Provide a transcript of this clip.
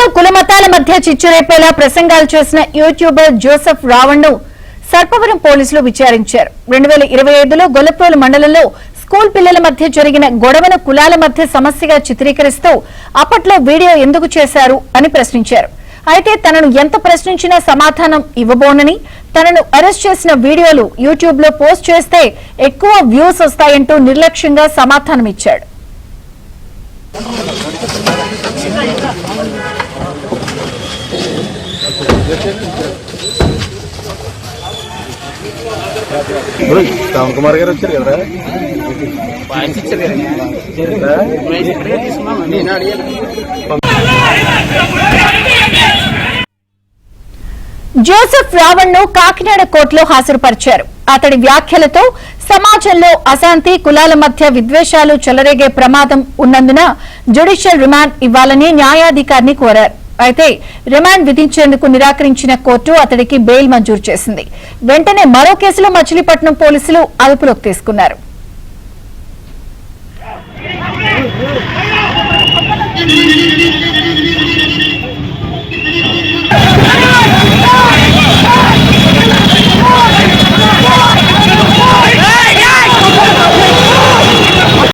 జిల్లాలో కులమతాల మధ్య చిచ్చురేపేలా ప్రసంగాలు చేసిన యూట్యూబర్ జోసెఫ్ రావణ్ ను సర్పవరం పోలీసులు విచారించారు. 2025లో గొల్లప్రోలు మండలంలో స్కూల్ పిల్లల మధ్య జరిగిన గొడవను కులాల మధ్య సమస్యగా చిత్రీకరిస్తూ అప్పట్లో వీడియో ఎందుకు చేశారు అని ప్రశ్నించారు. అయితే తనను ఎంత ప్రశ్నించినా సమాధానం ఇవ్వబోనని, తనను అరెస్ట్ చేసిన వీడియోలు యూట్యూబ్ లో పోస్ట్ చేస్తే ఎక్కువ వ్యూస్ వస్తాయంటూ నిర్లక్ష్యంగా సమాధానమిచ్చాడు. శ్రావణ్ కుమార్ గారు వచ్చారు కదా. జోసెఫ్ రావణ్ ను కాకినాడ కోర్టులో హాజరుపరిచారు. అతడి వ్యాఖ్యలతో సమాజంలో అశాంతి, కులాల మధ్య విద్వేషాలు చెలరేగే ప్రమాదం ఉన్నందున జ్యుడిషియల్ రిమాండ్ ఇవ్వాలని న్యాయాధికారిని కోరారు. అయితే రిమాండ్ విధించేందుకు నిరాకరించిన కోర్టు అతడికి బెయిల్ మంజూరు చేసింది. వెంటనే మరో కేసులో మచిలీపట్నం పోలీసులు అదుపులోకి తీసుకున్నారు.